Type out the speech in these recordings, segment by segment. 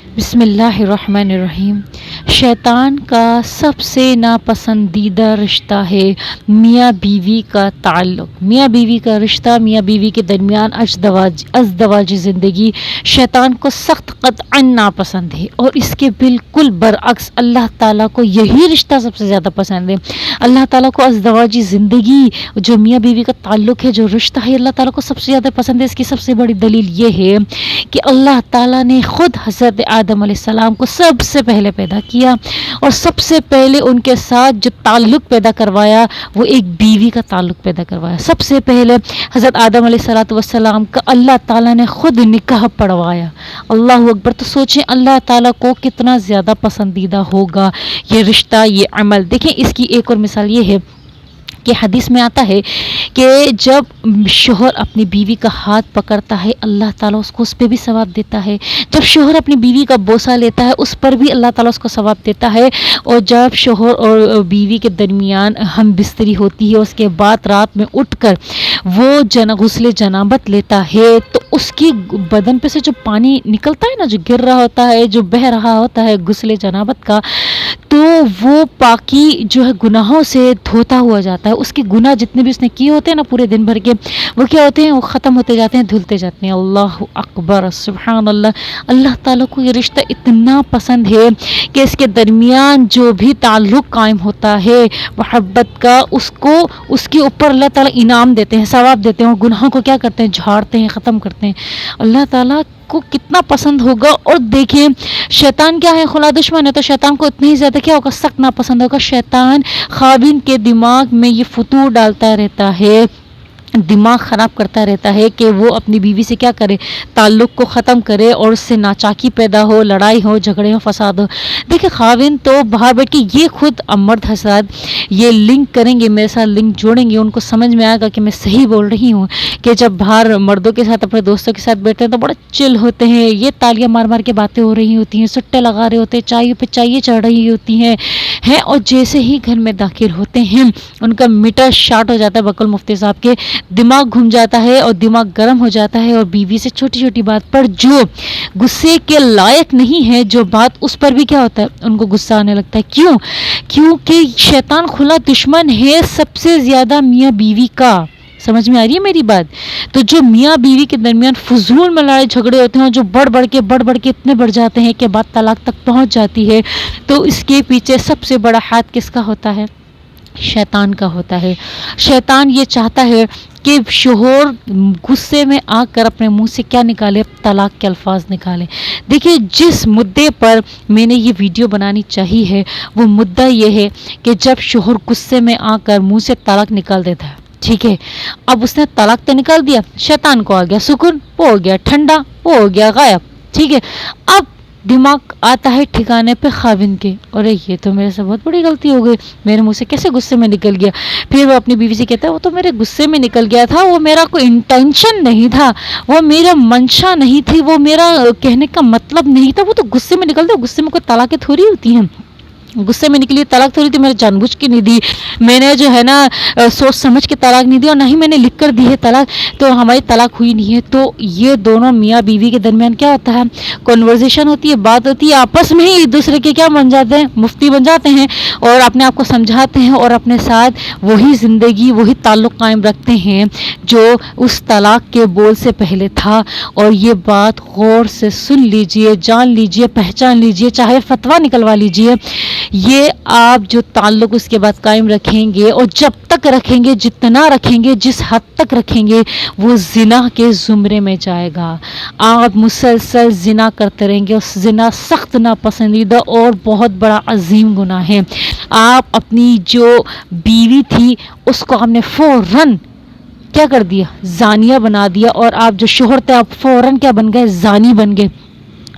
بسم اللہ الرحمن الرحیم۔ شیطان کا سب سے ناپسندیدہ رشتہ ہے میاں بیوی کا تعلق۔ میاں بیوی کا رشتہ، میاں بیوی کے درمیان ازدواجی زندگی شیطان کو سخت قطعاً ناپسند ہے، اور اس کے بالکل برعکس اللہ تعالیٰ کو یہی رشتہ سب سے زیادہ پسند ہے۔ اللہ تعالیٰ کو ازدواجی زندگی، جو میاں بیوی کا تعلق ہے، جو رشتہ ہے، اللہ تعالیٰ کو سب سے زیادہ پسند ہے۔ اس کی سب سے بڑی دلیل یہ ہے کہ اللہ تعالیٰ نے خود حضرت آدم علیہ السلام کو سب سے پہلے پیدا کیا، اور سب سے پہلے ان کے ساتھ جو تعلق پیدا کروایا وہ ایک بیوی کا تعلق پیدا کروایا۔ سب سے پہلے حضرت آدم علیہ السلام کا اللہ تعالیٰ نے خود نکاح پڑھوایا۔ اللہ اکبر! تو سوچیں اللہ تعالیٰ کو کتنا زیادہ پسندیدہ ہوگا یہ رشتہ، یہ عمل۔ دیکھیں اس کی ایک اور مثال یہ ہے کہ حدیث میں آتا ہے کہ جب شوہر اپنی بیوی کا ہاتھ پکڑتا ہے اللہ تعالیٰ اس کو اس پہ بھی ثواب دیتا ہے۔ جب شوہر اپنی بیوی کا بوسہ لیتا ہے اس پر بھی اللہ تعالیٰ اس کو ثواب دیتا ہے۔ اور جب شوہر اور بیوی کے درمیان ہم بستری ہوتی ہے، اس کے بعد رات میں اٹھ کر وہ غسل جنابت لیتا ہے، تو اس کی بدن پہ سے جو پانی نکلتا ہے نا، جو گر رہا ہوتا ہے، جو بہہ رہا ہوتا ہے غسل جنابت کا، تو وہ پاکی جو ہے گناہوں سے دھوتا ہوا جاتا ہے۔ اس کے گناہ جتنے بھی اس نے کیے ہوتے ہیں نا پورے دن بھر کے، وہ کیا ہوتے ہیں؟ وہ ختم ہوتے جاتے ہیں، دھلتے جاتے ہیں۔ اللہ اکبر! سبحان اللہ! اللہ تعالیٰ کو یہ رشتہ اتنا پسند ہے کہ اس کے درمیان جو بھی تعلق قائم ہوتا ہے محبت کا، اس کے اوپر اللہ تعالیٰ انعام دیتے ہیں، ثواب دیتے ہیں، اور گناہوں کو کیا کرتے ہیں؟ جھاڑتے ہیں، ختم کرتے ہیں۔ اللہ تعالیٰ کو کتنا پسند ہوگا۔ اور دیکھیں شیطان کیا ہے؟ خلا دشمن ہے، تو شیطان کو اتنا ہی زیادہ کیا ہوگا؟ سخت ناپسند ہوگا۔ شیطان خاوند کے دماغ میں یہ فطور ڈالتا رہتا ہے، دماغ خراب کرتا رہتا ہے کہ وہ اپنی بیوی سے کیا کرے؟ تعلق کو ختم کرے، اور اس سے ناچاکی پیدا ہو، لڑائی ہو، جھگڑے ہو، فساد ہو۔ دیکھیں خاوند تو باہر بیٹھ کے یہ خود مرد حضرات یہ لنک کریں گے، میرے ساتھ لنک جوڑیں گے، ان کو سمجھ میں آئے گا کہ میں صحیح بول رہی ہوں، کہ جب باہر مردوں کے ساتھ اپنے دوستوں کے ساتھ بیٹھتے ہیں تو بڑے چل ہوتے ہیں، یہ تالیاں مار مار کے باتیں ہو رہی ہوتی ہیں، سٹے لگا رہے ہوتے ہیں، چائے پہ چائے چڑھ رہی ہوتی ہیں، اور جیسے ہی گھر میں داخل ہوتے ہیں ان کا میٹر شارٹ ہو جاتا ہے، بقول مفتی صاحب کے دماغ گھوم جاتا ہے اور دماغ گرم ہو جاتا ہے، اور بیوی سے چھوٹی چھوٹی بات پر جو غصے کے لائق نہیں ہے جو بات، اس پر بھی کیا ہوتا ہے؟ ان کو غصہ آنے لگتا ہے۔ کیونکہ شیطان کھلا دشمن ہے سب سے زیادہ میاں بیوی کا۔ سمجھ میں آ رہی ہے میری بات؟ تو جو میاں بیوی کے درمیان فضول میں لڑائی جھگڑے ہوتے ہیں، جو بڑھ بڑھ کے اتنے بڑھ جاتے ہیں کہ بات طلاق تک پہنچ جاتی ہے، تو اس کے پیچھے سب سے بڑا ہاتھ کس کا ہوتا ہے؟ شیطان کا ہوتا ہے۔ شیطان یہ چاہتا ہے کہ شوہر غصے میں آ کر اپنے منہ سے کیا نکالے؟ طلاق کے الفاظ نکالے۔ دیکھیے جس مدعے پر میں نے یہ ویڈیو بنانی چاہی ہے وہ مدعا یہ ہے کہ جب شوہر غصے میں آ کر منہ سے طلاق نکال دیتا ہے، ٹھیک ہے، اب اس نے طلاق تو نکال دیا، شیطان کو آ گیا سکون، وہ ہو گیا ٹھنڈا، وہ ہو گیا غائب، ٹھیک ہے۔ اب دماغ آتا ہے ٹھکانے پہ خاوند کے، اور یہ تو میرے سے بہت بڑی غلطی ہو گئی، میرے منہ سے کیسے غصے میں نکل گیا؟ پھر وہ اپنی بیوی سے کہتا ہے وہ تو میرے غصے میں نکل گیا تھا، وہ میرا کوئی انٹینشن نہیں تھا، وہ میرا منشا نہیں تھی، وہ میرا کہنے کا مطلب نہیں تھا، وہ تو غصے میں نکل گیا۔ غصے میں کوئی طلاقیں تھوڑی ہوتی ہیں، غصے میں نکلی طلاق تھوڑی تھی، میں نے جان بوجھ کے نہیں دی، میں نے جو ہے نا سوچ سمجھ کے طلاق نہیں دی، اور نہ ہی میں نے لکھ کر دی ہے طلاق، تو ہماری طلاق ہوئی نہیں ہے۔ تو یہ دونوں میاں بیوی کے درمیان کیا ہوتا ہے؟ کنورزیشن ہوتی ہے، بات ہوتی ہے، آپس میں ہی ایک دوسرے کے کیا بن جاتے ہیں؟ مفتی بن جاتے ہیں، اور اپنے آپ کو سمجھاتے ہیں، اور اپنے ساتھ وہی زندگی، وہی تعلق قائم رکھتے ہیں جو اس طلاق کے بول سے پہلے تھا۔ اور یہ بات غور سے سن لیجئے، جان لیجئے، پہچان لیجئے، چاہے فتویٰ نکلوا لیجئے، یہ آپ جو تعلق اس کے بعد قائم رکھیں گے، اور جب تک رکھیں گے، جتنا رکھیں گے، جس حد تک رکھیں گے، وہ زنا کے زمرے میں جائے گا۔ آپ مسلسل زنا کرتے رہیں گے، اور زنا سخت ناپسندیدہ اور بہت بڑا عظیم گناہ ہے۔ آپ اپنی جو بیوی تھی اس کو آپ نے فوراً کیا کر دیا؟ زانیہ بنا دیا، اور آپ جو شوہر تھے آپ فوراً کیا بن گئے؟ زانی بن گئے۔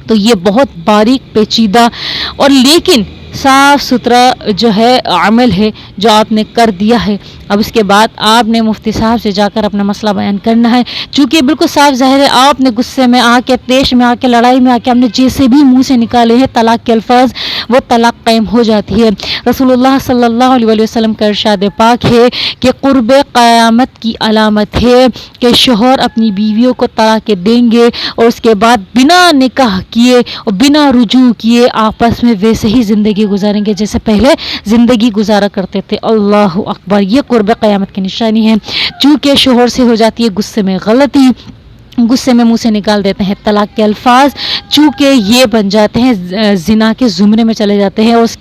تو یہ بہت باریک پیچیدہ اور لیکن صاف ستھرا جو ہے عمل ہے جو آپ نے کر دیا ہے. اب اس کے بعد آپ نے مفتی صاحب سے جا کر اپنا مسئلہ بیان کرنا ہے. چونکہ بالکل صاف ظاہر ہے آپ نے غصے میں آ کے، تیش میں آ کے، لڑائی میں آ کے، ہم نے جیسے بھی منہ سے نکالے ہیں طلاق کے الفاظ، وہ طلاق قائم ہو جاتی ہے. رسول اللہ صلی اللہ علیہ وسلم کا ارشاد پاک ہے کہ قرب قیامت کی علامت ہے کہ شوہر اپنی بیویوں کو طلاق دیں گے اور اس کے بعد بنا نکاح کیے اور بنا رجوع کیے آپس میں ویسے ہی زندگی گزاریں گے جیسے پہلے زندگی گزارا کرتے تھے. اللہ اکبر، یہ قرب قیامت کی نشانی ہے. چونکہ شوہر سے ہو جاتی ہے غصے میں غلطی، غصے میں منہ سے نکال دیتے ہیں طلاق کے الفاظ، چونکہ یہ بن جاتے ہیں زنا کے زمرے میں چلے جاتے ہیں. اس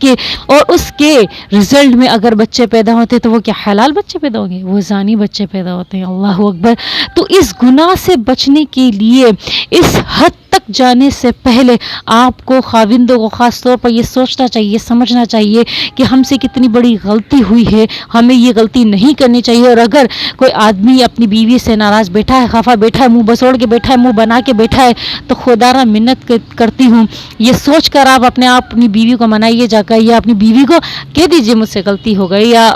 کے رزلٹ میں اگر بچے پیدا ہوتے ہیں تو وہ کیا حلال بچے پیدا ہوں گے؟ وہ زانی بچے پیدا ہوتے ہیں. اللہ اکبر. تو اس گناہ سے بچنے کے لیے اس حد تک جانے سے پہلے آپ کو، خاوندوں کو خاص طور پر یہ سوچنا چاہیے، سمجھنا چاہیے کہ ہم سے کتنی بڑی غلطی ہوئی ہے، ہمیں یہ غلطی نہیں کرنی چاہیے. اور اگر کوئی آدمی اپنی بیوی سے ناراض بیٹھا ہے، خفا بیٹھا ہے، منہ بسوڑ کے بیٹھا ہے، منہ بنا کے بیٹھا ہے، تو خدا را منت کرتی ہوں یہ سوچ کر آپ اپنی بیوی کو منائیے جا کر، یا اپنی بیوی کو کہہ دیجیے مجھ سے غلطی ہو گئی، یا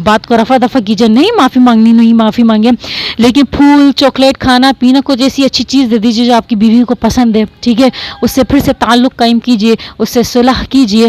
بات کو رفع دفع کیجیے. نہیں معافی مانگنی، نہیں معافی مانگے، لیکن پھول، چاکلیٹ، کھانا پینا، کچھ ایسی اچھی چیز دے دیجیے جو آپ کی بیوی کو پسند ہے. ٹھیک ہے، اس سے پھر سے تعلق قائم کیجیے، اس سے صلح کیجیے،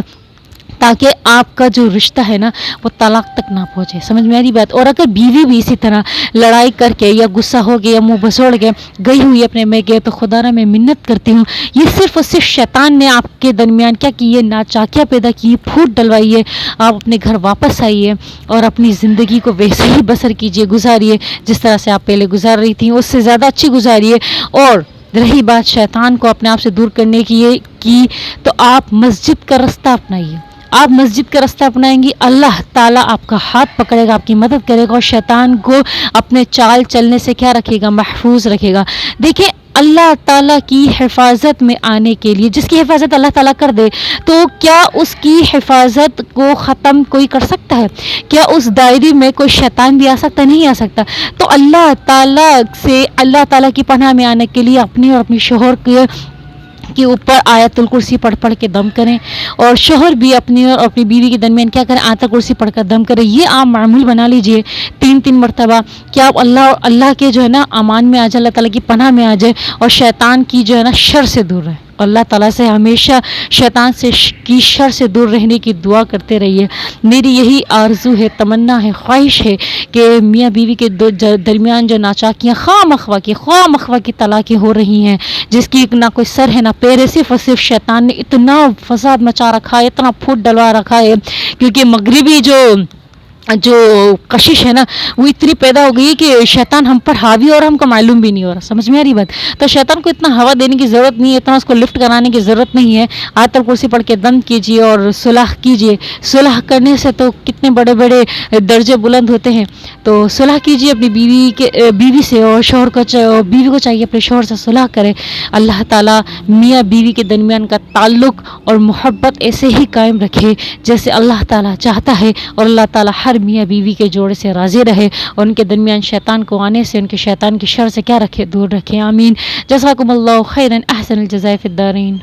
تاکہ آپ کا جو رشتہ ہے نا وہ طلاق تک نہ پہنچے. سمجھ میں آ رہی بات؟ اور اگر بیوی بھی اسی طرح لڑائی کر کے یا غصہ ہو کے یا منہ بسوڑ کے گئی ہوئی اپنے میں گئے، تو خدا را میں منت کرتی ہوں یہ صرف اور صرف شیطان نے آپ کے درمیان کیا کی ہے، ناچاکیاں پیدا کی، پھوٹ ڈلوائی ہے. آپ اپنے گھر واپس آئیے اور اپنی زندگی کو ویسے ہی بسر کیجیے، گزاریے جس طرح سے آپ پہلے گزار رہی تھیں، اس سے زیادہ اچھی گزاریے. اور رہی بات شیطان کو اپنے آپ سے دور کرنے کی تو آپ مسجد کا رستہ اپنائیے. آپ مسجد کا رستہ اپنائیں گی، اللہ تعالیٰ آپ کا ہاتھ پکڑے گا، آپ کی مدد کرے گا، اور شیطان کو اپنے چال چلنے سے کیا رکھے گا؟ محفوظ رکھے گا. دیکھیں، اللہ تعالیٰ کی حفاظت میں آنے کے لیے، جس کی حفاظت اللہ تعالیٰ کر دے، تو کیا اس کی حفاظت کو ختم کوئی کر سکتا ہے؟ کیا اس دائرے میں کوئی شیطان بھی آ سکتا ہے؟ نہیں آ سکتا. تو اللہ تعالیٰ کی پناہ میں آنے کے لیے اپنے اور اپنی شوہر کے اوپر آیت الکرسی پڑھ کے دم کریں، اور شوہر بھی اپنی اور اپنی بیوی کے درمیان کیا کریں؟ آیت الکرسی پڑھ کر دم کریں. یہ آپ معمول بنا لیجئے 3 مرتبہ، کہ آپ اللہ کے جو ہے نا امان میں آ جائے، اللہ تعالیٰ کی پناہ میں آ جائے، اور شیطان کی جو ہے نا شر سے دور رہے. اللہ تعالیٰ سے ہمیشہ شیطان کی شر سے دور رہنے کی دعا کرتے رہیے. میری یہی آرزو ہے، تمنا ہے، خواہش ہے کہ میاں بیوی کے درمیان جو ناچاکیاں خواہ مخواہ کی طلاقیں ہو رہی ہیں، جس کی نہ کوئی سر ہے نہ پیر ہے، صرف اور صرف شیطان نے اتنا فساد مچا رکھا ہے، اتنا پھوٹ ڈلوا رکھا ہے، کیونکہ مغربی جو کشش ہے نا وہ اتنی پیدا ہو گئی کہ شیطان ہم پر حاوی اور ہم کو معلوم بھی نہیں ہو رہا. سمجھ میں آ رہی بات؟ تو شیطان کو اتنا ہوا دینے کی ضرورت نہیں ہے، اتنا اس کو لفٹ کرانے کی ضرورت نہیں ہے. آیت الکرسی پڑھ کے دم کیجیے اور صلح کیجیے. صلح کرنے سے تو کتنے بڑے بڑے درجے بلند ہوتے ہیں. تو صلح کیجیے اپنی بیوی سے، اور بیوی کو چاہیے اپنے شوہر سے صلح کرے. اللہ تعالیٰ میاں بیوی کے درمیان کا تعلق اور محبت ایسے ہی قائم رکھے جیسے اللہ تعالیٰ چاہتا ہے، اور اللہ تعالیٰ ہر میاں بیوی کے جوڑے سے راضی رہے، اور ان کے درمیان شیطان کو آنے سے، ان کے شیطان کی شر سے کیا رکھے؟ دور رکھے. آمین. جزاکم اللہ خیرا، احسن الجزاء فی الدارین.